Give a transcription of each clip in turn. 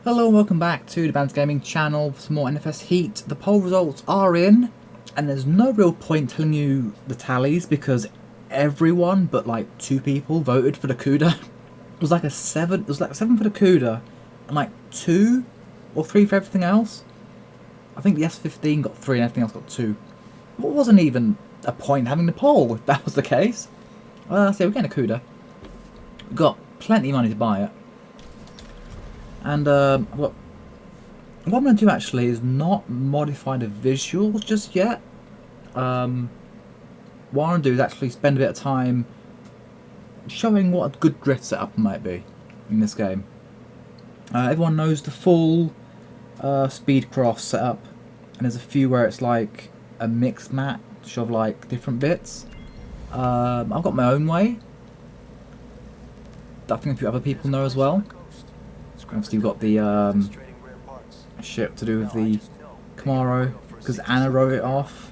Hello and welcome back to the BanterGamingChannel for some more NFS Heat. The poll results are in, and there's no real point telling you the tallies because everyone but like 2 people voted for the Cuda. It was like a 7. It was like 7 for the Cuda, and like 2 or 3 for everything else. I think the S15 got 3 and everything else got 2. It wasn't even a point having the poll if that was the case. So we're getting a Cuda. We've got plenty of money to buy it. And what I'm going to do actually is not modify the visuals just yet. What I'm going to do is actually spend a bit of time showing what a good drift setup might be in this game. Everyone knows the full speed cross setup, and there's a few where it's like a mixed match of like different bits. I've got my own way that I think a few other people know as well. Obviously you've got the shit to do with the Camaro, because Anna wrote it off.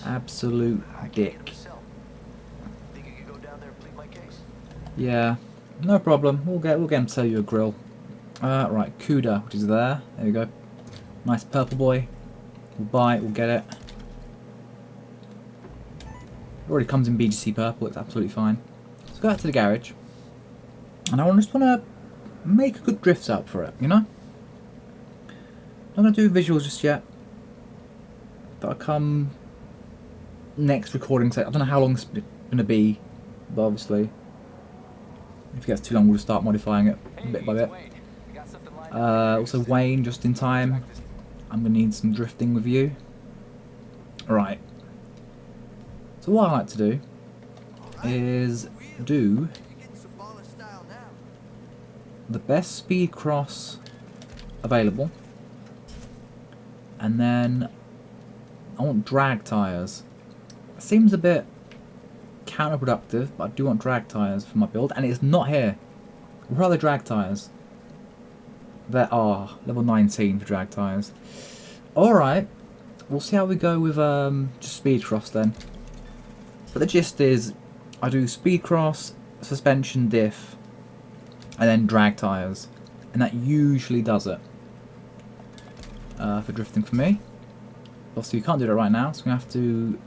Absolute dick. Yeah, no problem. We'll get him to sell you a grill. Right, Cuda, which is there. There we go. Nice purple boy. We'll buy it. We'll get it. It already comes in BGC purple. It's absolutely fine. Let's go out to the garage, and I just want to make a good drift up for it, you know? Not going to do visuals just yet. That'll come next recording set. I don't know how long it's going to be, but obviously if it gets too long we'll just start modifying it bit by bit. Also Wayne, just in time. I'm going to need some drifting with you. Alright. So what I like to do is do the best speed cross available, and then I want drag tyres. It seems a bit counterproductive, but I do want drag tyres for my build, and it's not here. Where are the drag tyres? There are level 19 for drag tyres. Alright, we'll see how we go with just speed cross then. But the gist is I do speed cross, suspension, diff, and then drag tyres, and that usually does it for drifting for me. Obviously you can't do that right now, so we have to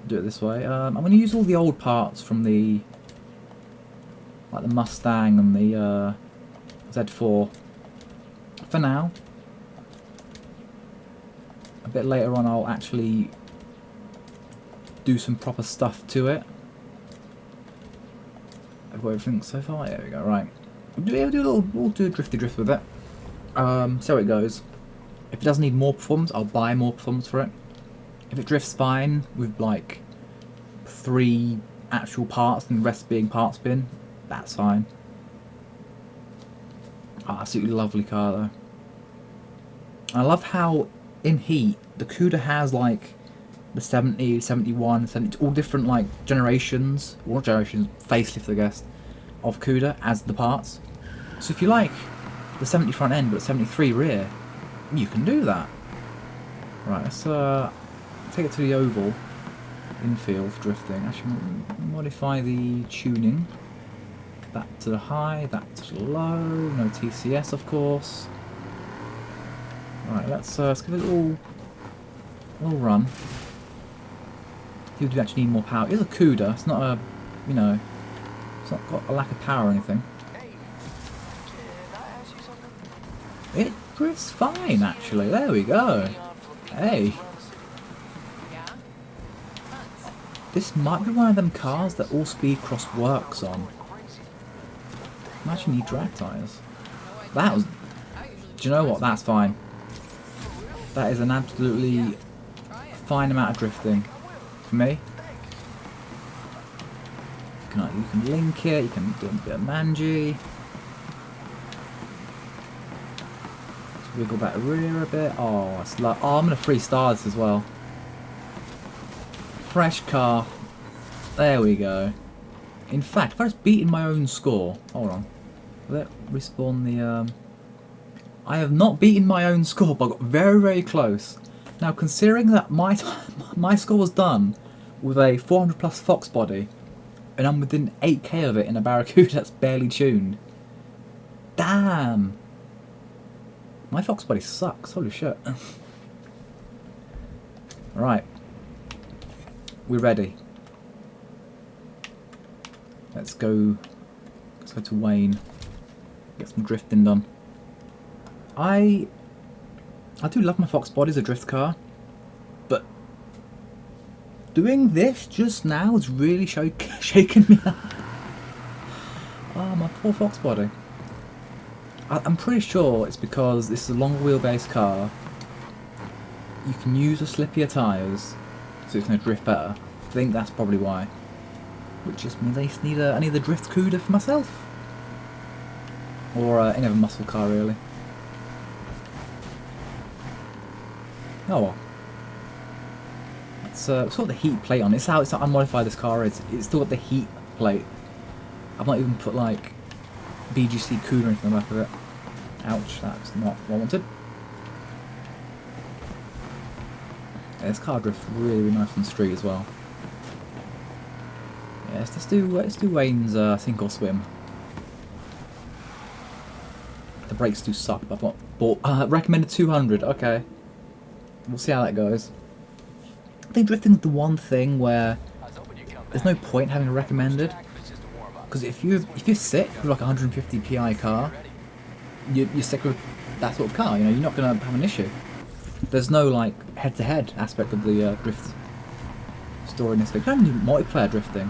do it this way. I'm going to use all the old parts from the the Mustang and the Z4 for now. A bit later on I'll actually do some proper stuff to it. I've got everything so far. There we go. Right, we'll do a drifty drift with it. See how it goes. If it does need more performance, I'll buy more performance for it. If it drifts fine with like 3 actual parts and the rest being parts bin, that's fine. Oh, absolutely lovely car though. I love how in Heat the Cuda has like the 70, 71, 70, all different like generations, or not generations, facelift I guess, of Cuda as the parts. So if you like the 70 front end but 73 rear, you can do that. Right, let's take it to the oval infield for drifting. Actually, modify the tuning. That to the high, that to the low. No TCS, of course. Right, let's give it a little run. You do actually need more power. It's a Cuda. It's not a, you know, it's not got a lack of power or anything. It drifts fine, actually. There we go. Hey. This might be one of them cars that all speed cross works on. I actually need drag tyres. That was... Do you know what? That's fine. That is an absolutely fine amount of drifting for me. You can link it, you can do a bit of manji. Wiggle that rear a bit. Oh, it's like, oh, I'm gonna 3-star this as well. Fresh car. There we go. In fact, if I just beaten my own score. Hold on. Let respawn the. I have not beaten my own score, but I got very, very close. Now, considering that my score was done with a 400 plus Fox body, and I'm within 8k of it in a Barracuda that's barely tuned. Damn! My Fox body sucks, holy shit. Right. We're ready. Let's go to Wayne. Get some drifting done. I do love my Fox body as a drift car, but doing this just now is really shaking me up. Oh, my poor Fox body. I'm pretty sure it's because this is a long wheelbase car. You can use the slippier tyres, so it's going to drift better. I think that's probably why. Which just means I need a drift Cuda for myself. Or any other muscle car, really. Oh well. It's got the heat plate on it. It's how unmodified this car is. It's still got the heat plate. I've not even put like BGC Cuda or anything on the back of it. Ouch, that's not what I wanted. Yeah, this car drifts really, really nice on the street as well. Yes, let's do Wayne's sink or swim. The brakes do suck, but I've not bought recommended 200. Okay, we'll see how that goes. I think drifting's the one thing where there's no point having a recommended, because if you're sick with like a 150 PI car, you're sick with that sort of car. You know, you're not gonna have an issue. There's no like head-to-head aspect of the drift story in this game. You don't need multiplayer drifting.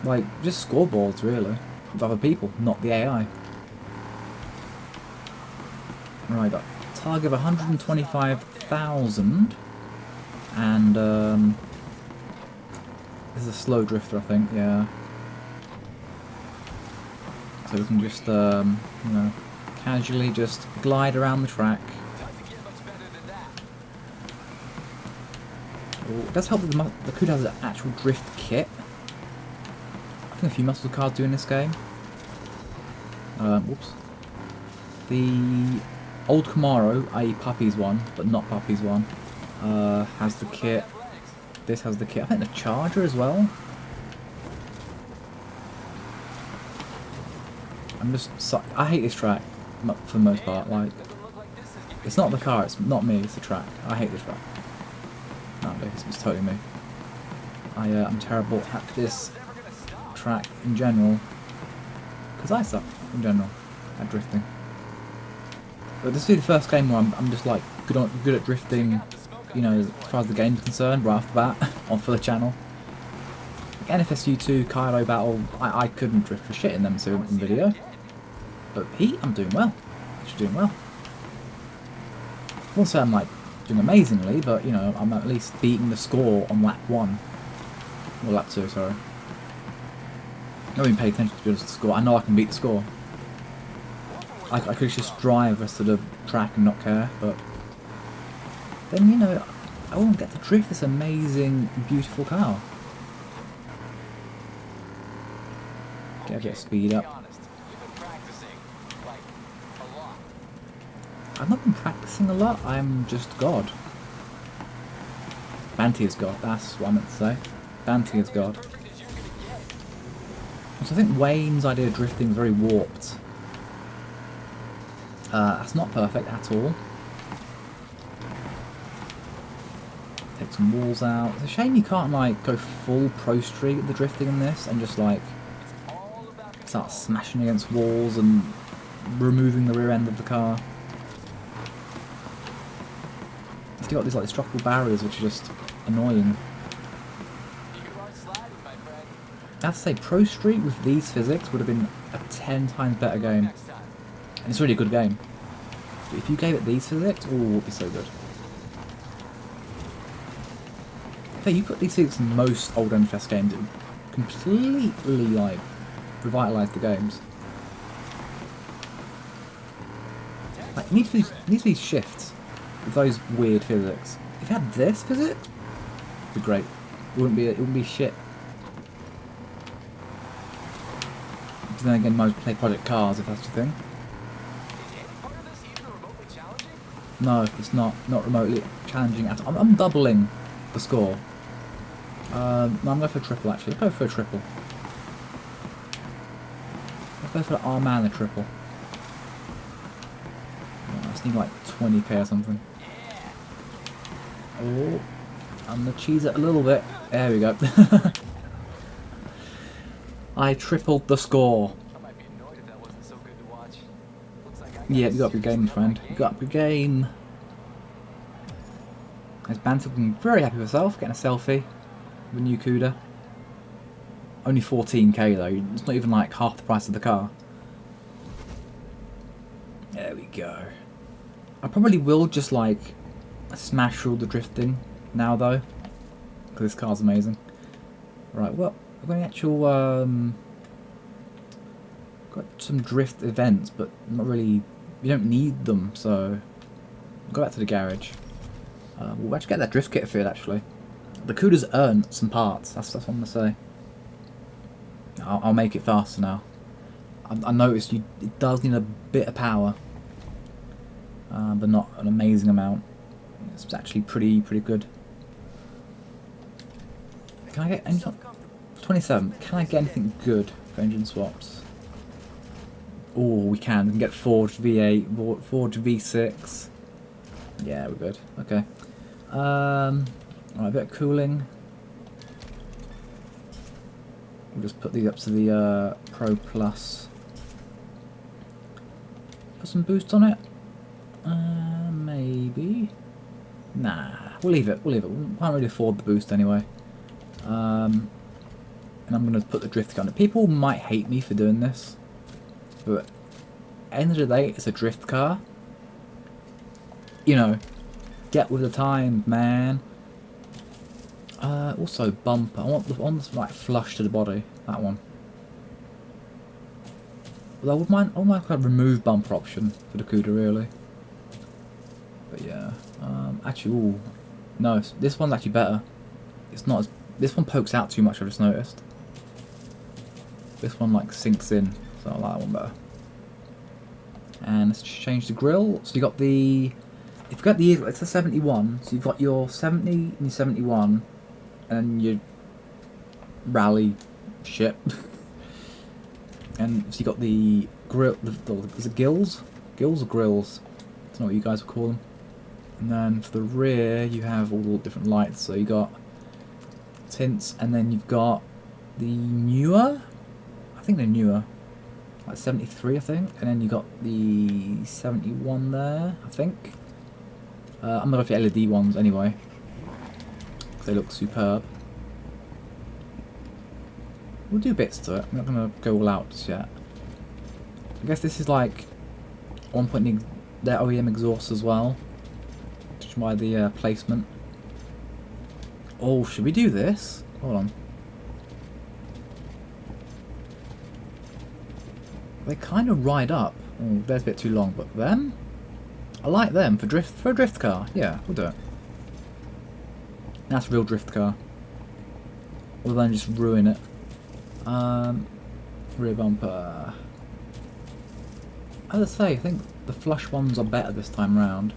Like, just scoreboards really, with other people, not the AI. Right, got a target of 125,000, and this is a slow drifter, I think, yeah. So we can just, you know, casually just glide around the track. Oh, it does help that the Cuda has an actual drift kit. I think a few muscle cars do in this game. Whoops. The old Camaro, i.e. Puppy's one, but not Puppy's one, has the kit. This has the kit. I think the Charger as well. I hate this track for the most part. Like, it's not the car, it's not me, it's the track. I hate this track. No, it's totally me. I'm terrible at this track in general, because I suck in general at drifting. But this will be the first game where I'm just like good at drifting, you know, as far as the game's concerned, right off the bat, for the channel. Like NFS Heat 2, Kylo Battle, I couldn't drift for shit in them video. But Heat, I'm doing well. Actually doing well. I won't say I'm like doing amazingly, but you know, I'm at least beating the score on lap 1. Or lap 2, sorry. I don't even pay attention to the score. I know I can beat the score. I could just drive the rest of the track and not care, but then, you know, I won't get to drift this amazing, beautiful car. Get a bit of speed up. I've not been practicing a lot, I'm just God. Banty is God, that's what I meant to say. Banty is God. So I think Wayne's idea of drifting is very warped. That's not perfect at all. Take some walls out. It's a shame you can't like go full pro street with the drifting in this and just like start smashing against walls and removing the rear end of the car. You've got these like structural barriers which are just annoying. I have to say, Pro Street with these physics would have been a 10 times better game. And it's really a good game. But if you gave it these physics, oh, it would be so good. Okay, you put these physics in most old NFS games, it would completely, like, revitalise the games. Like, it needs to be shifts with those weird physics. If you had this physics, it'd be great. It wouldn't be shit. But then again, most play Project Cars, if that's the thing. No, it's not remotely challenging at all. I'm doubling the score. No, I'm going for a triple actually. I'll go for a triple. I'll go for the arm and the triple. I just need like 20k or something. Oh, I'm gonna cheese it a little bit. There we go. I tripled the score. Yeah, you got up your game, friend. You got up your game. There's Banter looking very happy with herself, getting a selfie with a new Cuda. Only 14k though, it's not even like half the price of the car. There we go. I probably will just like smash through all the drifting now though, because this car's amazing. Right, well, we've got an actual, got some drift events, but not really, you don't need them, so go back to the garage. We'll actually get that drift kit fitted actually. The Cuda's earned some parts, that's what I'm going to say. I'll make it faster now. I noticed it does need a bit of power, but not an amazing amount. It's actually pretty good. Can I get anything? 27. Can I get anything good for engine swaps? Oh, we can. We can get forged V8, forged V6. Yeah, we're good. Okay. Alright, a bit of cooling. We'll just put these up to the Pro Plus. Put some boost on it. Maybe. Nah, we'll leave it. We'll leave it. We can't really afford the boost anyway. And I'm going to put the drift on it. People might hate me for doing this, but at the end of the day, it's a drift car. You know, get with the times, man. Also bumper. I want the one that's like flush to the body. That one. Although I would mind like a remove bumper option for the Cuda really. But yeah. Actually, ooh, no. This one's actually better. It's not as. This one pokes out too much. I've just noticed. This one like sinks in, so I like that one better. And let's just change the grille. So you got the. If you got the, it's a 71. So you've got your 70 and your 71. And your rally shit. And so you got the grill, is it gills? Gills or grills? I don't know what you guys would call them. And then for the rear you have all the different lights, so you got tints, and then you've got the newer, I think they're newer, like 73 I think, and then you got the 71 there, I think. I'm gonna go for the LED ones anyway. They look superb. We'll do bits to it. I'm not going to go all out just yet. I guess this is like 1 point their OEM exhaust as well. Just by the placement. Oh, should we do this? Hold on. They kind of ride up. Oh, there's a bit too long, but them? I like them for a drift car. Yeah, we'll do it. That's a real drift car. Or then just ruin it. Rear bumper. As I say, I think the flush ones are better this time round.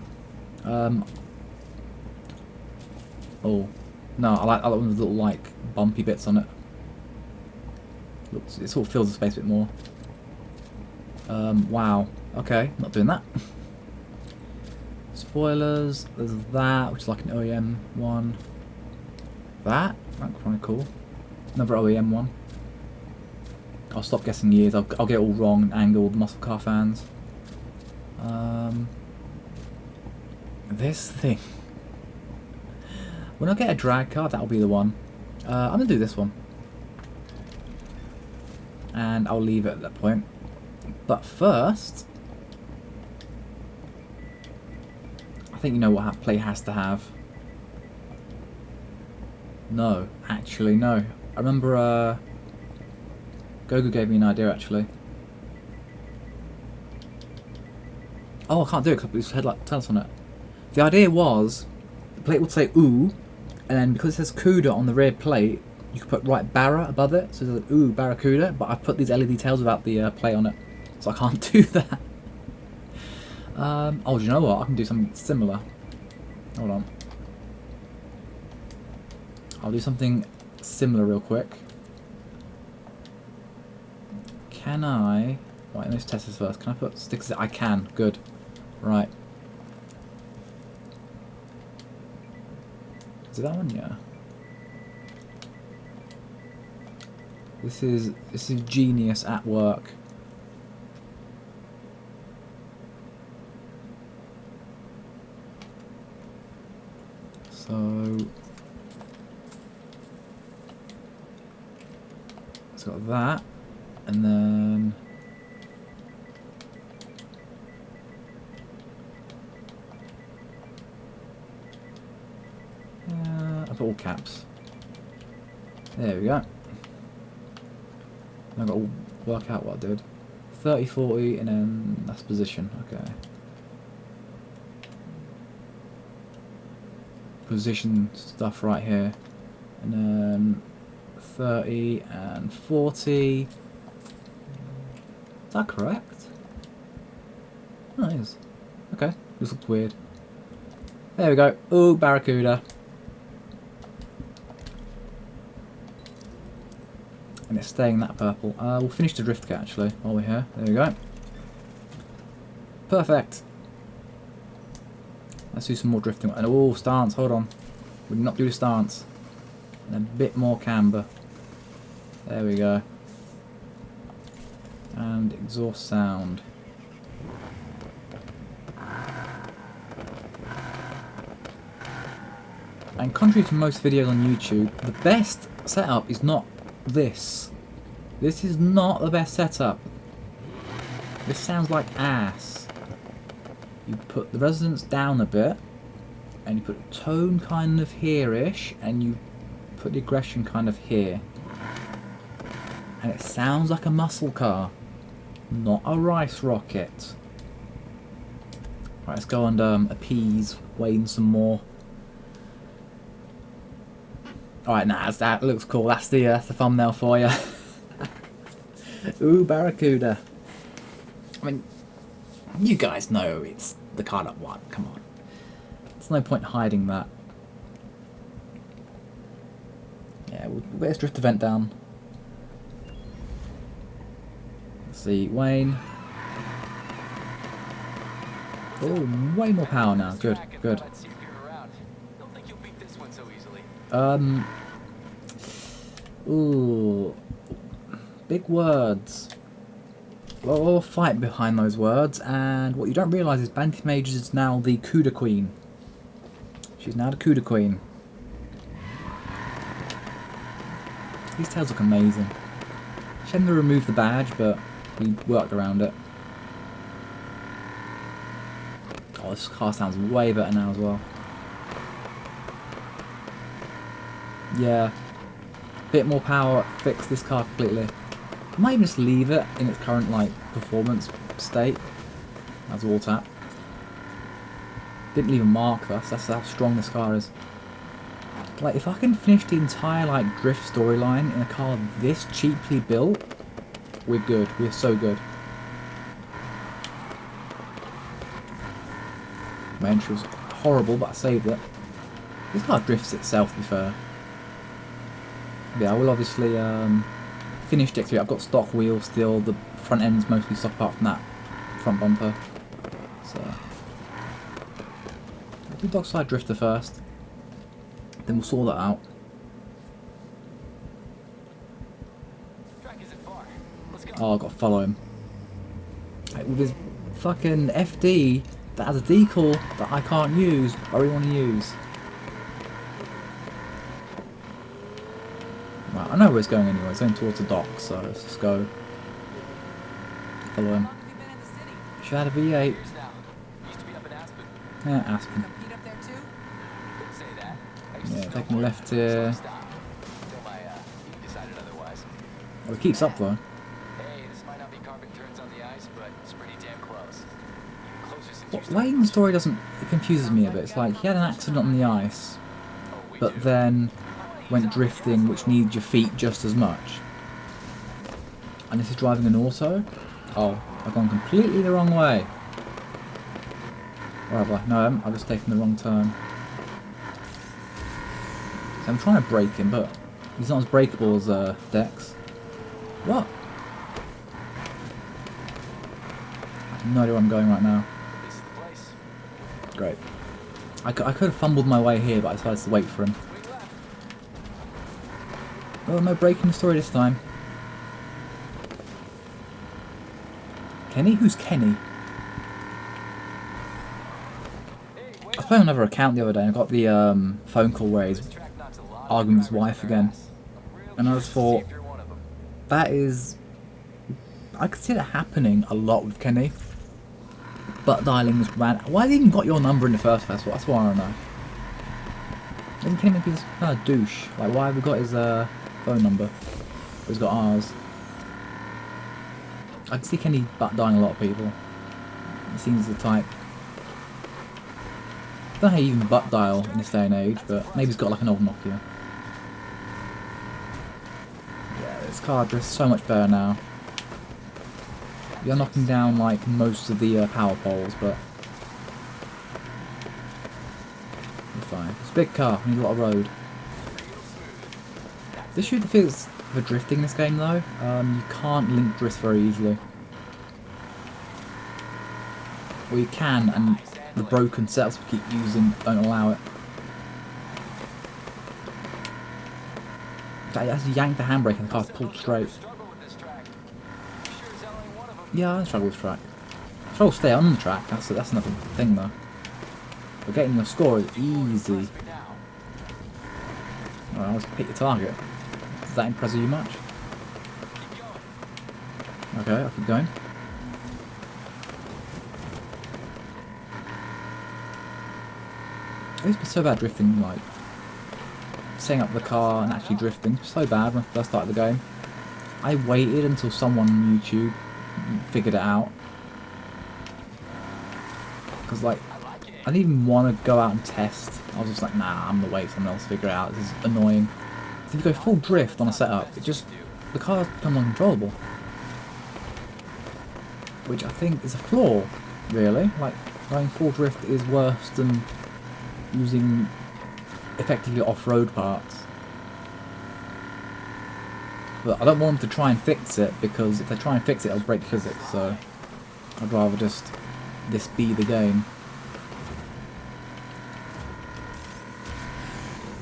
Oh no, I like one with little like bumpy bits on it. Looks, it sort of fills the space a bit more. Wow. Okay, not doing that. Spoilers. There's that, which is like an OEM one. That's kind of cool. Another OEM one. I'll stop guessing years. I'll get it all wrong and anger all the muscle car fans. This thing. When I get a drag car, that'll be the one. I'm gonna do this one, and I'll leave it at that point. But first, I think you know what play has to have. No, actually no. I remember Gogo gave me an idea actually. Oh, I can't do it because it's headlight tails on it. The idea was the plate would say ooh, and then because it says Cuda on the rear plate, you could put right Barra above it, so there's like, ooh, Barracuda, but I've put these LED tails without the plate on it, so I can't do that. Oh, do you know what? I can do something similar. Hold on. I'll do something similar real quick. Can I... Right, let's test this first. Can I put stickers in? I can. Good. Right. Is it that one? Yeah. This is genius at work. So it's got that, and then I put all caps. There we go. I've got to work out what I did. 30, 40, and then that's position. Okay. Position stuff right here, and then 30 and 40. Is that correct? Oh, it is. Okay, this looks weird. There we go. Ooh, Barracuda. And it's staying that purple. We'll finish the drift kit actually while we're here. There we go. Perfect. Let's do some more drifting. And oh, stance, hold on. We did not do the stance. And a bit more camber. There we go. And exhaust sound. And contrary to most videos on YouTube, the best setup is not this. This is not the best setup. This sounds like ass. You put the resonance down a bit, and you put the tone kind of here-ish, and you put the aggression kind of here. And it sounds like a muscle car, not a rice rocket. Right, let's go and appease Wayne some more. Alright, nah, that looks cool. That's the thumbnail for you. Ooh, Barracuda. I mean, you guys know it's the card up one. Come on. There's no point hiding that. Yeah, we'll get this drift event down. Let's see, Wayne. Oh, way more power now. Good, good. Ooh, big words. A lot of fight behind those words, and what you don't realise is Banty Majors is now the Cuda Queen. She's now the Cuda Queen. These tails look amazing. Shame to remove the badge, but we worked around it. Oh, this car sounds way better now as well. Yeah, bit more power, fix this car completely. I might even just leave it in its current like performance state as wall tap. Didn't leave a mark though, that's how strong this car is. Like if I can finish the entire like drift storyline in a car this cheaply built, we're good. We're so good. My entry was horrible, but I saved it. This car drifts itself, to be fair. Yeah, I will obviously finish the exterior. I've got stock wheels still. The front end's mostly stock apart from that front bumper. So, I'll do Dockside Drifter first. Then we'll sort that out. Oh, I've got to follow him. Like, with his fucking FD that has a decal that I can't use, I really want to use. Right, I know where it's going anyway. It's going towards the dock, so let's just go. Follow him. Should have had a V8. Yeah, Aspen. Yeah, taking a left here. Oh, it keeps up though. What Wayne's story doesn't... It confuses me a bit. It's like he had an accident on the ice, but then went drifting, which needs your feet just as much. And this is driving an auto? Oh, I've gone completely the wrong way. Or have I? No, I've just taken the wrong turn. So I'm trying to brake him, but he's not as breakable as Dex. What? have no idea where I'm going right now. Great. I could have fumbled my way here, but I decided to wait for him. Oh, no breaking the story this time. Kenny? Who's Kenny? I was playing on another account the other day and I got the phone call where he's arguing with his wife again. And I just thought, that is... I could see that happening a lot with Kenny. Butt dialing this man. Why did he even got your number in the first place? That's what I don't know. Isn't Kenny maybe this kind of douche? Like, why have we got his phone number? He's got ours. I can see Kenny butt dialing a lot of people. He seems the type. I don't know how you even butt dial in this day and age, but maybe he's got like an old Nokia. Yeah, this car drifts so much better now. You're knocking down like most of the power poles, but you're fine. It's a big car, we need a lot of road. The issue is for drifting in this game though, you can't link drift very easily. Well, you can, and the broken setups we keep using don't allow it. I actually yanked the handbrake and the car's pulled straight. Yeah, I struggle with track. I struggle to stay on the track, that's another thing though. But getting your score is easy. Alright, let's pick your target. Does that impress you much? Okay, I'll keep going. I used to be so bad drifting, like setting up the car and actually drifting. It was so bad when I first started the game. I waited until someone on YouTube figured it out. Because like, I didn't even want to go out and test. I was just like, nah, I'm gonna wait for someone else to figure it out. This is annoying. So if you go full drift on a setup, it just, the car becomes uncontrollable. Which I think is a flaw, really. Like, going full drift is worse than using effectively off-road parts. But I don't want them to try and fix it, because if they try and fix it, it'll break physics, so I'd rather just this be the game.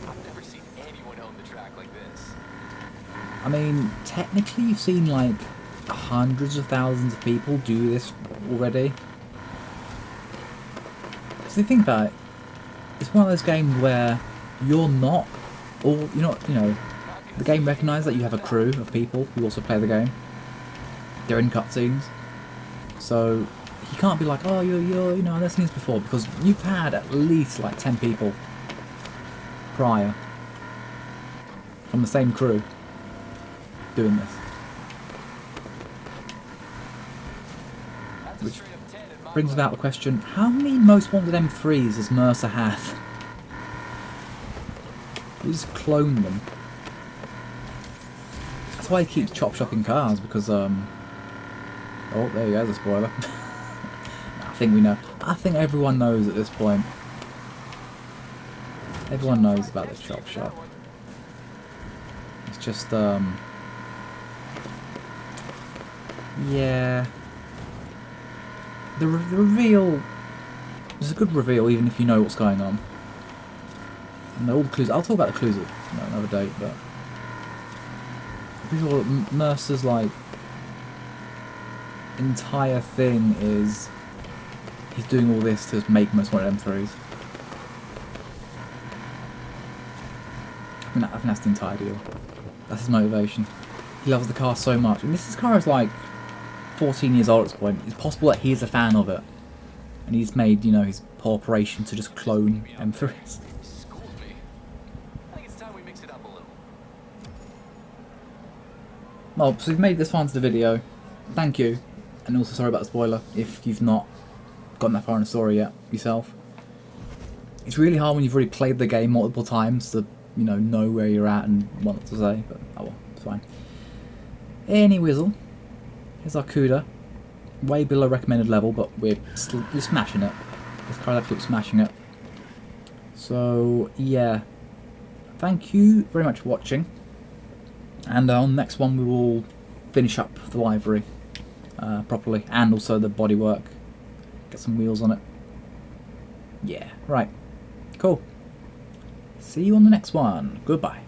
I've never seen anyone own the track like this. I mean, technically you've seen like hundreds of thousands of people do this already. So think about it, it's one of those games where you're not all, you know, the game recognises that you have a crew of people who also play the game. They're in cutscenes, so you can't be like, oh, you know, I've seen this before, because you've had at least like 10 people prior from the same crew doing this. Which brings about the question, how many most wanted M3s does Mercer have? You just clone them. That's why he keeps chop-shopping cars, because, oh, there you go, the spoiler. I think we know. I think everyone knows at this point. Everyone knows about this chop shop. It's just, yeah. The reveal is a good reveal, even if you know what's going on. And all the clues. I'll talk about the clues another date, but I'm pretty sure that Mercer's like entire thing is he's doing all this to make most wanted M3s. I think that's the entire deal. That's his motivation. He loves the car so much, and this car is like 14 years old at this point. It's possible that he's a fan of it, and he's made, you know, his whole operation to just clone M3s. Well, so you've made this far into the video. Thank you, and also sorry about the spoiler if you've not gotten that far in the story yet yourself. It's really hard when you've already played the game multiple times to, you know where you're at and what to say, but oh well, it's fine. Any whizzle. Here's our Cuda. Way below recommended level, but we're smashing it. This car is absolutely smashing it. So, yeah. Thank you very much for watching. And on the next one we will finish up the library. properly, and also the bodywork. Get some wheels on it. Yeah, right. Cool. See you on the next one. Goodbye.